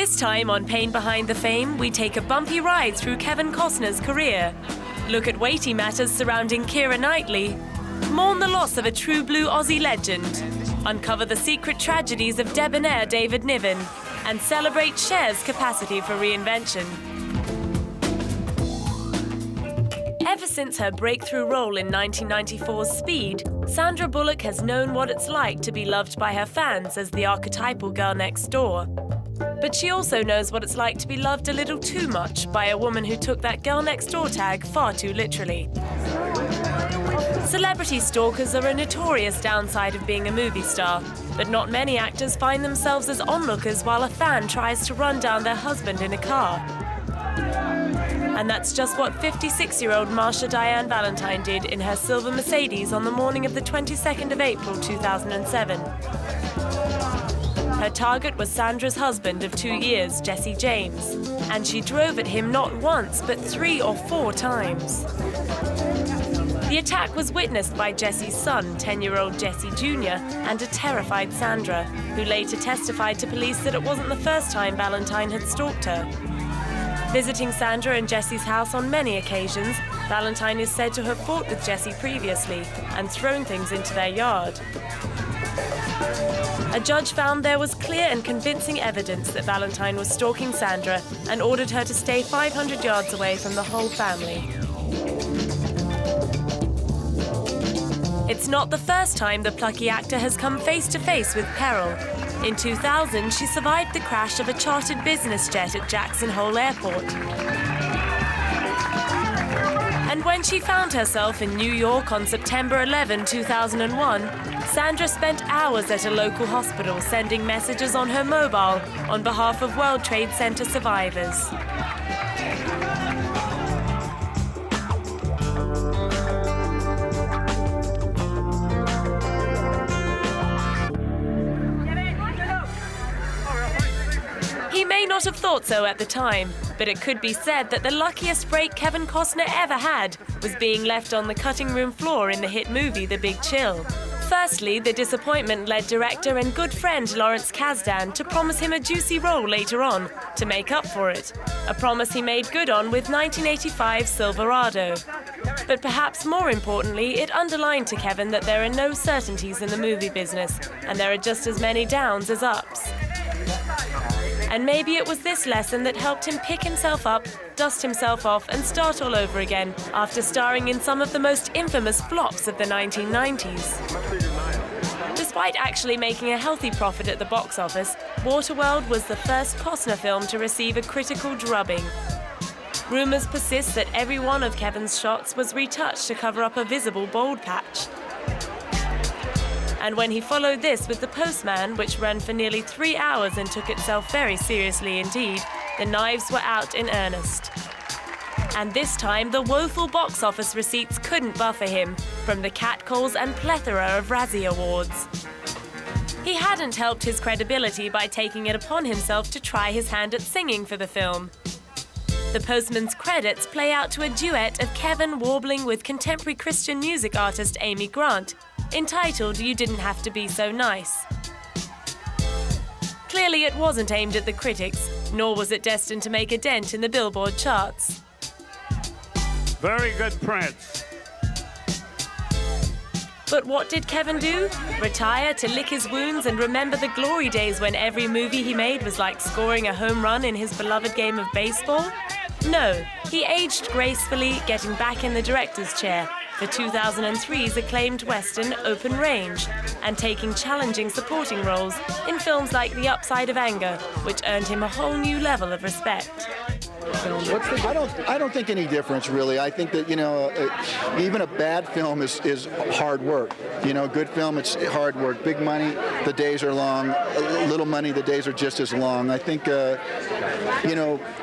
This time on Pain Behind the Fame, we take a bumpy ride through Kevin Costner's career, look at weighty matters surrounding Keira Knightley, mourn the loss of a true blue Aussie legend, uncover the secret tragedies of debonair David Niven, and celebrate Cher's capacity for reinvention. Ever since her breakthrough role in 1994's Speed, Sandra Bullock has known what it's like to be loved by her fans as the archetypal girl next door. But she also knows what it's like to be loved a little too much by a woman who took that girl next door tag far too literally. Celebrity stalkers are a notorious downside of being a movie star, but not many actors find themselves as onlookers while a fan tries to run down their husband in a car. And that's just what 56-year-old Marsha Diane Valentine did in her silver Mercedes on the morning of the 22nd of April 2007. Her target was Sandra's husband of 2 years, Jesse James, and she drove at him not once, but 3 or 4 times. The attack was witnessed by Jesse's son, 10-year-old Jesse Jr., and a terrified Sandra, who later testified to police that it wasn't the first time Valentine had stalked her. Visiting Sandra and Jesse's house on many occasions, Valentine is said to have fought with Jesse previously and thrown things into their yard. A judge found there was clear and convincing evidence that Valentine was stalking Sandra and ordered her to stay 500 yards away from the whole family. It's not the first time the plucky actor has come face to face with peril. In 2000, she survived the crash of a chartered business jet at Jackson Hole Airport. And when she found herself in New York on September 11, 2001, Sandra spent hours at a local hospital sending messages on her mobile on behalf of World Trade Center survivors. He may not have thought so at the time, but it could be said that the luckiest break Kevin Costner ever had was being left on the cutting room floor in the hit movie The Big Chill. Firstly, the disappointment led director and good friend Lawrence Kasdan to promise him a juicy role later on to make up for it, a promise he made good on with 1985's Silverado. But perhaps more importantly, it underlined to Kevin that there are no certainties in the movie business, and there are just as many downs as ups. And maybe it was this lesson that helped him pick himself up, dust himself off, and start all over again after starring in some of the most infamous flops of the 1990s. Despite actually making a healthy profit at the box office, Waterworld was the first Costner film to receive a critical drubbing. Rumors persist that every one of Kevin's shots was retouched to cover up a visible bald patch. And when he followed this with The Postman, which ran for nearly 3 hours and took itself very seriously indeed, the knives were out in earnest. And this time, the woeful box office receipts couldn't buffer him from the catcalls and plethora of Razzie Awards. He hadn't helped his credibility by taking it upon himself to try his hand at singing for the film. The Postman's credits play out to a duet of Kevin warbling with contemporary Christian music artist Amy Grant, entitled You Didn't Have to Be So Nice. Clearly it wasn't aimed at the critics, nor was it destined to make a dent in the Billboard charts. Very good, Prince. But what did Kevin do? Retire to lick his wounds and remember the glory days when every movie he made was like scoring a home run in his beloved game of baseball? No, he aged gracefully, getting back in the director's chair for 2003's acclaimed western Open Range, and taking challenging supporting roles in films like The Upside of Anger, which earned him a whole new level of respect. I don't think any difference, really. I think that, even a bad film is hard work. Good film, it's hard work. Big money, the days are long. Little money, the days are just as long. I think,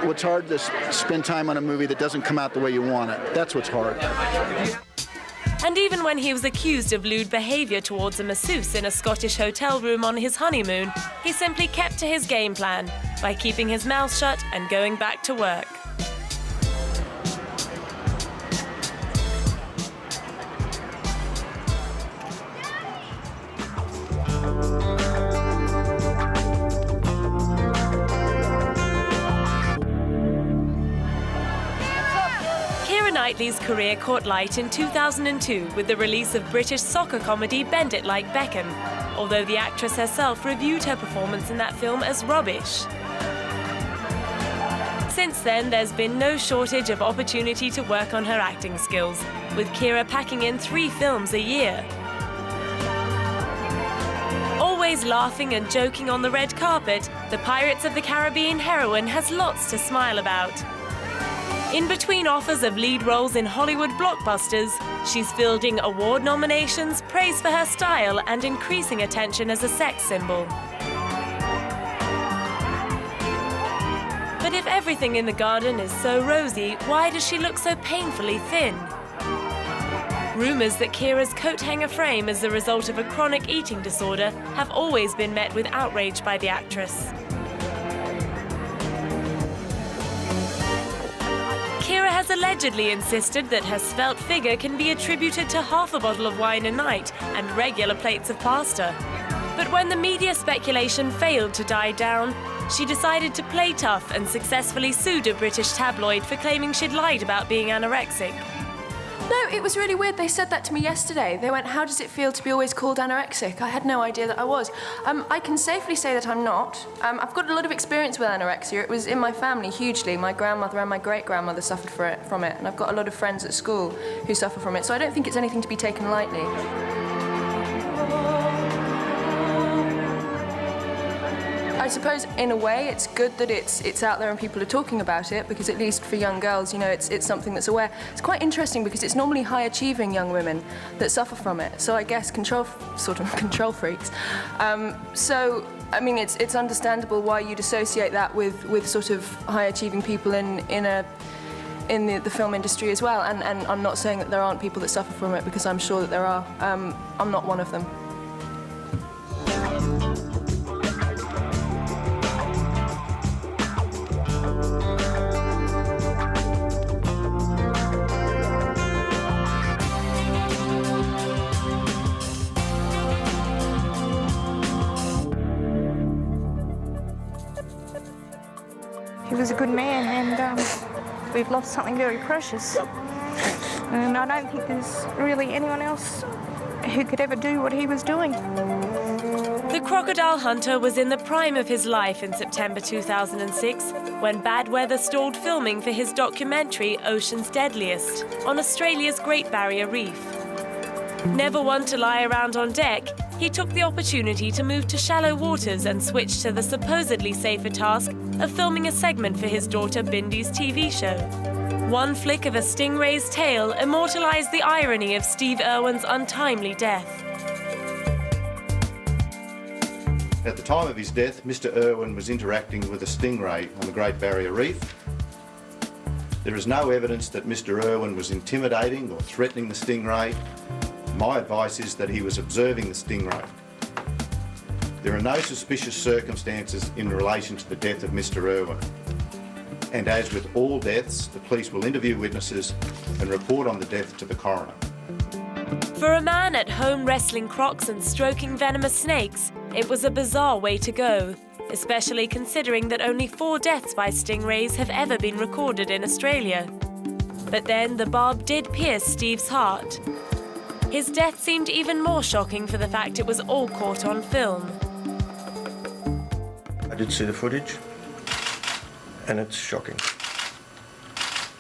what's hard to spend time on a movie that doesn't come out the way you want it. That's what's hard. And even when he was accused of lewd behaviour towards a masseuse in a Scottish hotel room on his honeymoon, he simply kept to his game plan by keeping his mouth shut and going back to work. Knightley's career caught light in 2002 with the release of British soccer comedy Bend It Like Beckham, although the actress herself reviewed her performance in that film as rubbish. Since then, there's been no shortage of opportunity to work on her acting skills, with Keira packing in 3 films a year. Always laughing and joking on the red carpet, the Pirates of the Caribbean heroine has lots to smile about. In between offers of lead roles in Hollywood blockbusters, she's fielding award nominations, praise for her style, and increasing attention as a sex symbol. But if everything in the garden is so rosy, why does she look so painfully thin? Rumours that Keira's coat hanger frame is the result of a chronic eating disorder have always been met with outrage by the actress. Keira has allegedly insisted that her svelte figure can be attributed to half a bottle of wine a night and regular plates of pasta. But when the media speculation failed to die down, she decided to play tough and successfully sued a British tabloid for claiming she'd lied about being anorexic. No, it was really weird. They said that to me yesterday. They went, "How does it feel to be always called anorexic?" I had no idea that I was. I can safely say that I'm not. I've got a lot of experience with anorexia. It was in my family hugely. My grandmother and my great-grandmother suffered from it, and I've got a lot of friends at school who suffer from it, so I don't think it's anything to be taken lightly. I suppose, in a way, it's good that it's out there and people are talking about it, because at least for young girls, you know, it's something that's aware. It's quite interesting because it's normally high-achieving young women that suffer from it. So I guess control freaks. So I mean, it's understandable why you'd associate that with sort of high-achieving people in the film industry as well. And I'm not saying that there aren't people that suffer from it, because I'm sure that there are. I'm not one of them. He was a good man, and we've lost something very precious. And I don't think there's really anyone else who could ever do what he was doing. The crocodile hunter was in the prime of his life in September 2006, when bad weather stalled filming for his documentary Ocean's Deadliest on Australia's Great Barrier Reef. Never one to lie around on deck, he took the opportunity to move to shallow waters and switch to the supposedly safer task of filming a segment for his daughter Bindi's TV show. One flick of a stingray's tail immortalized the irony of Steve Irwin's untimely death. At the time of his death, Mr. Irwin was interacting with a stingray on the Great Barrier Reef. There is no evidence that Mr. Irwin was intimidating or threatening the stingray. My advice is that he was observing the stingray. There are no suspicious circumstances in relation to the death of Mr. Irwin. And as with all deaths, the police will interview witnesses and report on the death to the coroner. For a man at home wrestling crocs and stroking venomous snakes, it was a bizarre way to go, especially considering that only 4 deaths by stingrays have ever been recorded in Australia. But then the barb did pierce Steve's heart. His death seemed even more shocking for the fact it was all caught on film. I did see the footage, and it's shocking.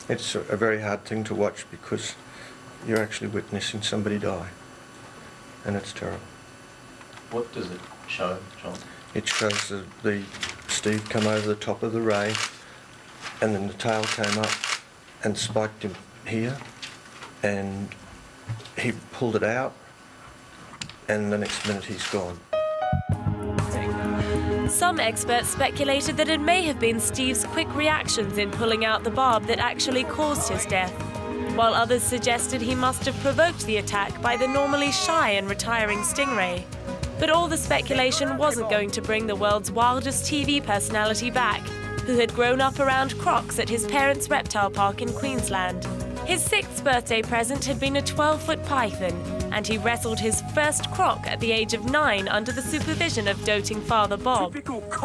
It's a very hard thing to watch because you're actually witnessing somebody die, and it's terrible. What does it show, John? It shows the Steve come over the top of the ray, and then the tail came up and spiked him here, and he pulled it out, and the next minute he's gone. Some experts speculated that it may have been Steve's quick reactions in pulling out the barb that actually caused his death, while others suggested he must have provoked the attack by the normally shy and retiring stingray. But all the speculation wasn't going to bring the world's wildest TV personality back, who had grown up around crocs at his parents' reptile park in Queensland. His 6th birthday present had been a 12-foot python, and he wrestled his first croc at the age of 9 under the supervision of doting father Bob.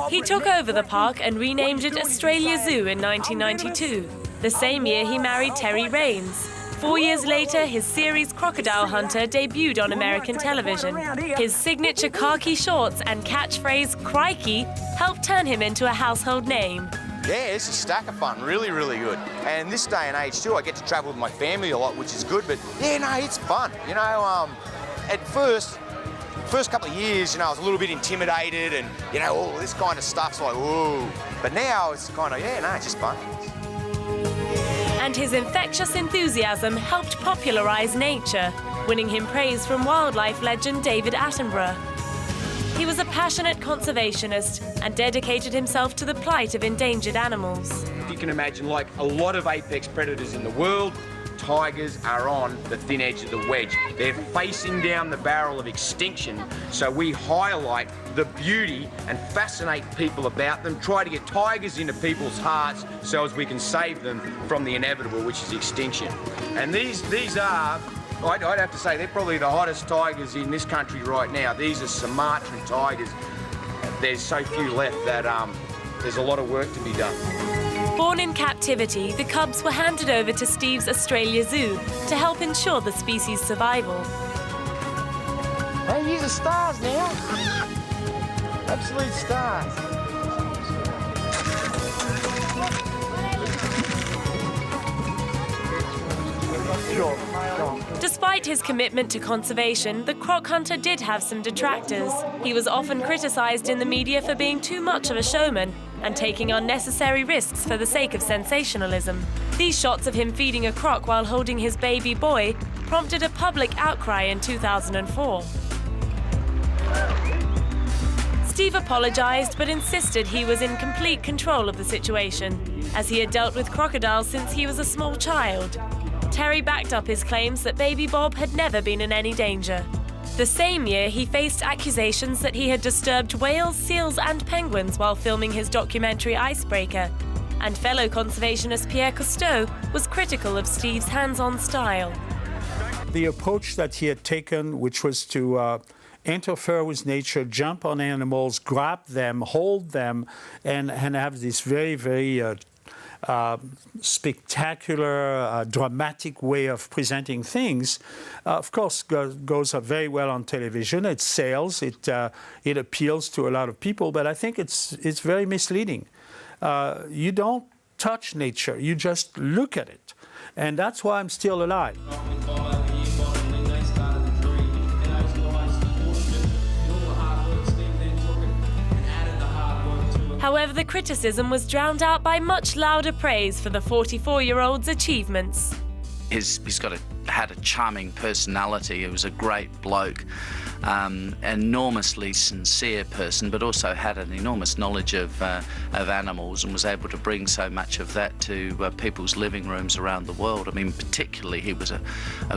He took over the park and renamed it Australia Zoo in 1992, the same year he married Terry Raines. 4 years later, his series Crocodile Hunter debuted on American television. His signature khaki shorts and catchphrase, "Crikey," helped turn him into a household name. Yeah, it's a stack of fun, really, really good. And this day and age too, I get to travel with my family a lot, which is good, but yeah, no, it's fun. You know, at first couple of years, you know, I was a little bit intimidated and, you know, all this kind of stuff's like, whoa. But now it's kind of, yeah, no, it's just fun. And his infectious enthusiasm helped popularize nature, winning him praise from wildlife legend David Attenborough. He was a passionate conservationist and dedicated himself to the plight of endangered animals. If you can imagine, like a lot of apex predators in the world, tigers are on the thin edge of the wedge. They're facing down the barrel of extinction, so we highlight the beauty and fascinate people about them, try to get tigers into people's hearts so as we can save them from the inevitable, which is extinction. And these are, I'd have to say, they're probably the hottest tigers in this country right now. These are Sumatran tigers. There's so few left that there's a lot of work to be done. Born in captivity, the cubs were handed over to Steve's Australia Zoo to help ensure the species' survival. Hey, these are stars now. Absolute stars. Despite his commitment to conservation, the croc hunter did have some detractors. He was often criticised in the media for being too much of a showman and taking unnecessary risks for the sake of sensationalism. These shots of him feeding a croc while holding his baby boy prompted a public outcry in 2004. Steve apologised but insisted he was in complete control of the situation, as he had dealt with crocodiles since he was a small child. Terry backed up his claims that baby Bob had never been in any danger. The same year, he faced accusations that he had disturbed whales, seals and penguins while filming his documentary Icebreaker. And fellow conservationist Pierre Cousteau was critical of Steve's hands-on style. The approach that he had taken, which was to interfere with nature, jump on animals, grab them, hold them, and have this very, very spectacular, dramatic way of presenting things, of course, goes very well on television. It sells, it appeals to a lot of people, but I think it's very misleading. You don't touch nature, you just look at it. And that's why I'm still alive. However, the criticism was drowned out by much louder praise for the 44-year-old's achievements. He's had a charming personality. He was a great bloke, enormously sincere person, but also had an enormous knowledge of animals and was able to bring so much of that to people's living rooms around the world. I mean, particularly he was a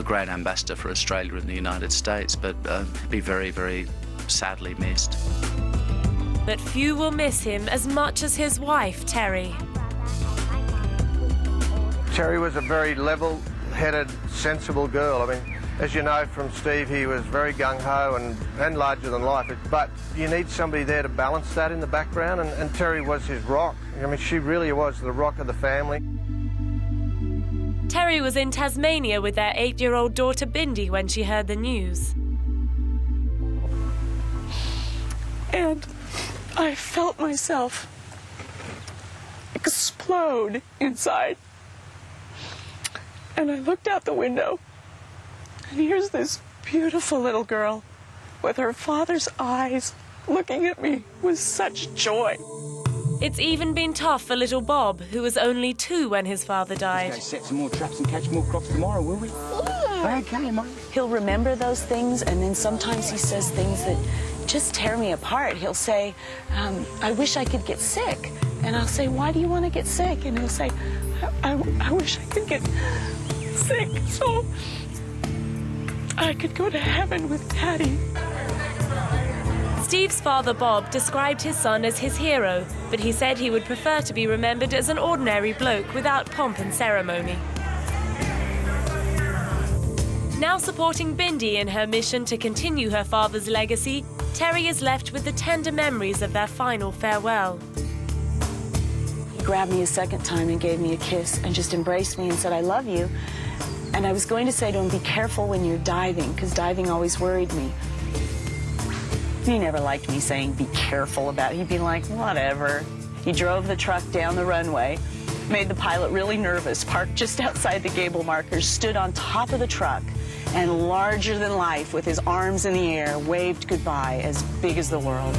great ambassador for Australia and the United States, but be very, very sadly missed. But few will miss him as much as his wife, Terry. Terry was a very level-headed, sensible girl. I mean, as you know from Steve, he was very gung-ho and larger than life. But you need somebody there to balance that in the background, and Terry was his rock. I mean, she really was the rock of the family. Terry was in Tasmania with their 8-year-old daughter Bindi when she heard the news. And I felt myself explode inside. And I looked out the window, and here's this beautiful little girl with her father's eyes looking at me with such joy. It's even been tough for little Bob, who was only 2 when his father died. Let's go set some more traps and catch more crocs tomorrow, will we? Yeah. Okay, mate. He'll remember those things, and then sometimes he says things that just tear me apart. He'll say, I wish I could get sick. And I'll say, why do you want to get sick? And he'll say, I wish I could get sick so I could go to heaven with Daddy. Steve's father, Bob, described his son as his hero, but he said he would prefer to be remembered as an ordinary bloke without pomp and ceremony. Now supporting Bindi in her mission to continue her father's legacy, Terry is left with the tender memories of their final farewell. He grabbed me a second time and gave me a kiss and just embraced me and said, I love you. And I was going to say to him, be careful when you're diving, because diving always worried me. He never liked me saying, be careful about it. He'd be like, whatever. He drove the truck down the runway, made the pilot really nervous, parked just outside the gable markers, stood on top of the truck, and larger than life, with his arms in the air, waved goodbye, as big as the world.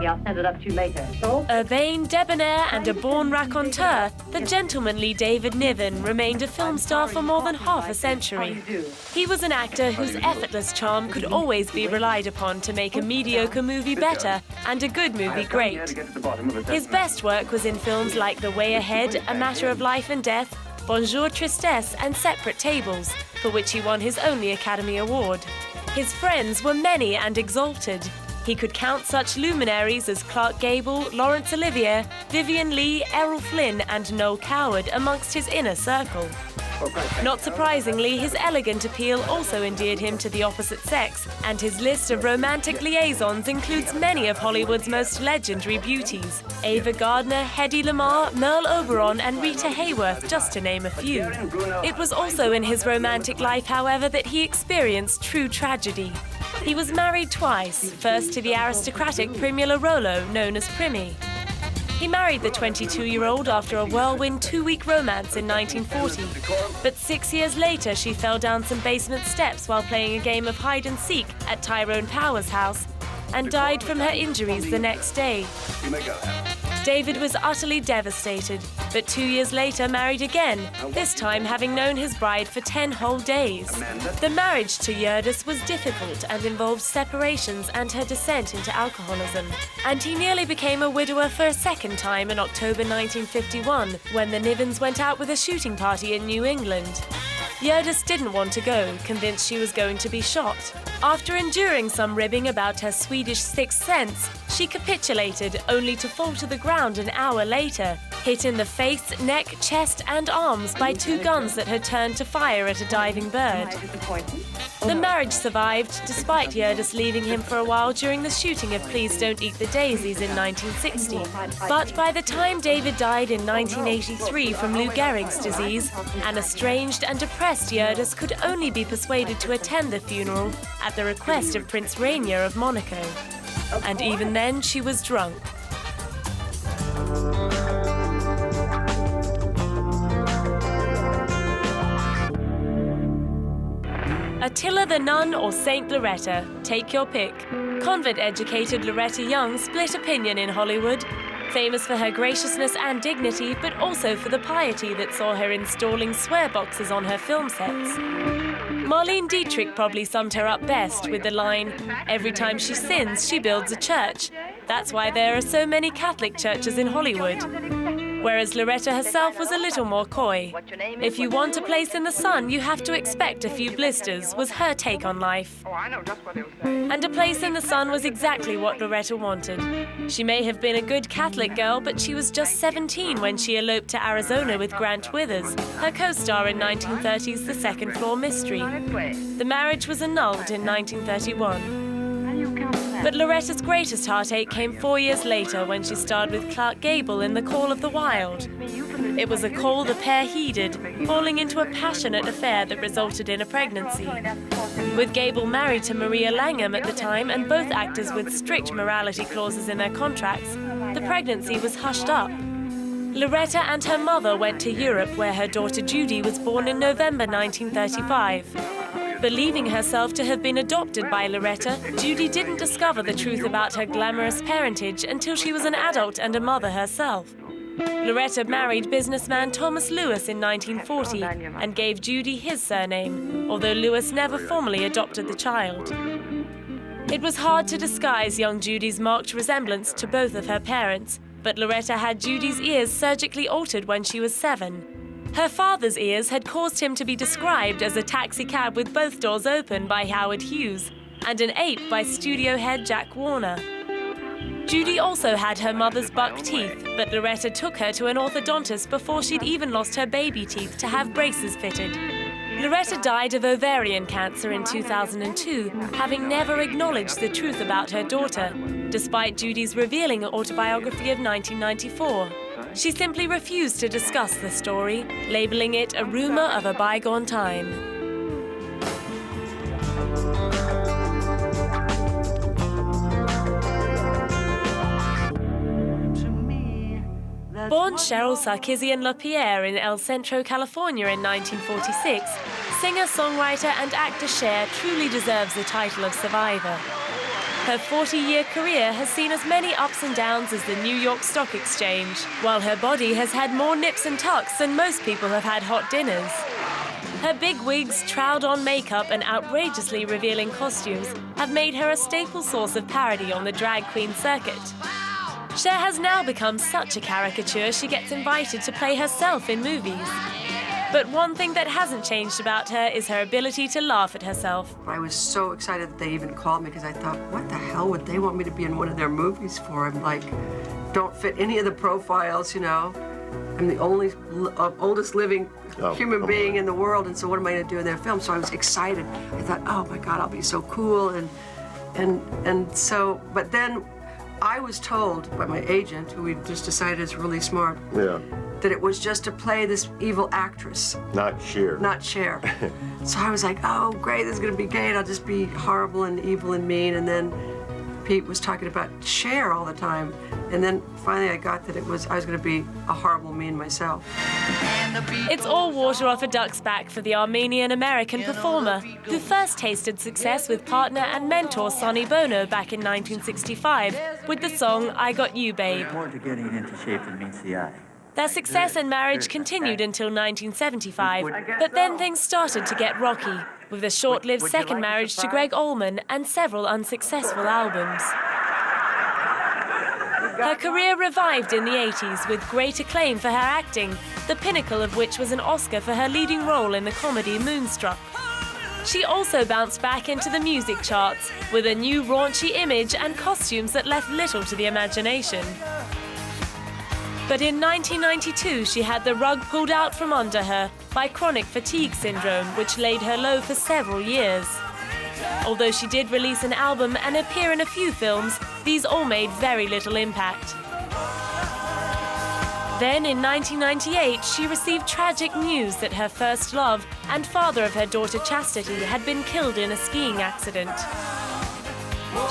I'll send it up to you later. So? Urbane, debonair, and a born raconteur, the gentlemanly David Niven remained a film star for more than half a century. He was an actor whose effortless charm could always be relied upon to make a mediocre movie better and a good movie great. His best work was in films like The Way Ahead, A Matter of Life and Death, Bonjour Tristesse, and Separate Tables, for which he won his only Academy Award. His friends were many and exalted. He could count such luminaries as Clark Gable, Laurence Olivier, Vivian Leigh, Errol Flynn, and Noel Coward amongst his inner circle. Not surprisingly, his elegant appeal also endeared him to the opposite sex, and his list of romantic liaisons includes many of Hollywood's most legendary beauties: Ava Gardner, Hedy Lamarr, Merle Oberon, and Rita Hayworth, just to name a few. It was also in his romantic life, however, that he experienced true tragedy. He was married twice, first to the aristocratic Primula Rollo, known as Primi. He married the 22-year-old after a whirlwind 2-week romance in 1940. But 6 years later, she fell down some basement steps while playing a game of hide-and-seek at Tyrone Power's house and died from her injuries the next day. David was utterly devastated, but 2 years later married again, this time having known his bride for 10 whole days. The marriage to Eurydice was difficult and involved separations and her descent into alcoholism. And he nearly became a widower for a second time in October 1951, when the Nivens went out with a shooting party in New England. Eurydice didn't want to go, convinced she was going to be shot. After enduring some ribbing about her Swedish sixth sense, she capitulated, only to fall to the ground an hour later, hit in the face, neck, chest, and arms by 2 guns that had turned to fire at a diving bird. The marriage survived, despite Eurydice leaving him for a while during the shooting of Please Don't Eat the Daisies in 1960. But by the time David died in 1983 from Lou Gehrig's disease, an estranged and depressed Eurydice could only be persuaded to attend the funeral at the request of Prince Rainier of Monaco. And even then, she was drunk. Attila the Nun or Saint Loretta, take your pick. Convent-educated Loretta Young split opinion in Hollywood, famous for her graciousness and dignity, but also for the piety that saw her installing swear boxes on her film sets. Marlene Dietrich probably summed her up best with the line, "Every time she sins, she builds a church. That's why there are so many Catholic churches in Hollywood." Whereas Loretta herself was a little more coy. "If you want a place in the sun, you have to expect a few blisters," was her take on life. And a place in the sun was exactly what Loretta wanted. She may have been a good Catholic girl, but she was just 17 when she eloped to Arizona with Grant Withers, her co-star in 1930's The Second Floor Mystery. The marriage was annulled in 1931. But Loretta's greatest heartache came 4 years later when she starred with Clark Gable in The Call of the Wild. It was a call the pair heeded, falling into a passionate affair that resulted in a pregnancy. With Gable married to Maria Langham at the time and both actors with strict morality clauses in their contracts, the pregnancy was hushed up. Loretta and her mother went to Europe, where her daughter Judy was born in November 1935. Believing herself to have been adopted by Loretta, Judy didn't discover the truth about her glamorous parentage until she was an adult and a mother herself. Loretta married businessman Thomas Lewis in 1940 and gave Judy his surname, although Lewis never formally adopted the child. It was hard to disguise young Judy's marked resemblance to both of her parents, but Loretta had Judy's ears surgically altered when she was 7. Her father's ears had caused him to be described as a taxicab with both doors open by Howard Hughes and an ape by studio head Jack Warner. Judy also had her mother's buck teeth, but Loretta took her to an orthodontist before she'd even lost her baby teeth to have braces fitted. Loretta died of ovarian cancer in 2002, having never acknowledged the truth about her daughter, despite Judy's revealing autobiography of 1994. She simply refused to discuss the story, labeling it a rumor of a bygone time. Born Cheryl Sarkisian LaPierre in El Centro, California in 1946, singer, songwriter and actor Cher truly deserves the title of survivor. Her 40-year career has seen as many ups and downs as the New York Stock Exchange, while her body has had more nips and tucks than most people have had hot dinners. Her big wigs, troweled-on makeup and outrageously revealing costumes have made her a staple source of parody on the drag queen circuit. Cher has now become such a caricature she gets invited to play herself in movies. But one thing that hasn't changed about her is her ability to laugh at herself. I was so excited that they even called me because I thought, what the hell would they want me to be in one of their movies for? I'm like, don't fit any of the profiles, you know. I'm the only oldest living human being in the world, and so what am I going to do in their film? So I was excited. I thought, oh my God, I'll be so cool, and so, but then I was told by my agent, who we just decided is really smart, that it was just to play this evil actress. Not Cher. Not Cher. So I was like, oh, great, this is gonna be great. I'll just be horrible and evil and mean. And then Pete was talking about Cher all the time. And then finally I got that I was gonna be a horrible mean myself. It's all water off a duck's back for the Armenian-American performer, who first tasted success with partner and mentor Sonny Bono back in 1965 with the song I Got You, Babe. More to getting into shape than meets the eye. Their success and marriage continued until 1975, but then things started to get rocky, with a short-lived second marriage to Greg Allman and several unsuccessful albums. Her career revived in the 80s with great acclaim for her acting, the pinnacle of which was an Oscar for her leading role in the comedy Moonstruck. She also bounced back into the music charts with a new raunchy image and costumes that left little to the imagination. But in 1992, she had the rug pulled out from under her by chronic fatigue syndrome, which laid her low for several years. Although she did release an album and appear in a few films, these all made very little impact. Then in 1998, she received tragic news that her first love and father of her daughter Chastity had been killed in a skiing accident.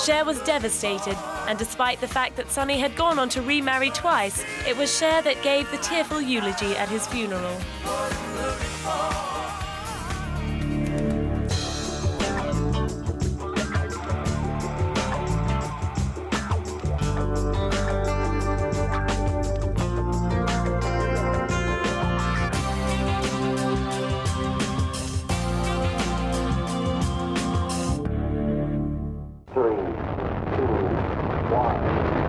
Cher was devastated, and despite the fact that Sonny had gone on to remarry twice, it was Cher that gave the tearful eulogy at his funeral. Three, two, one.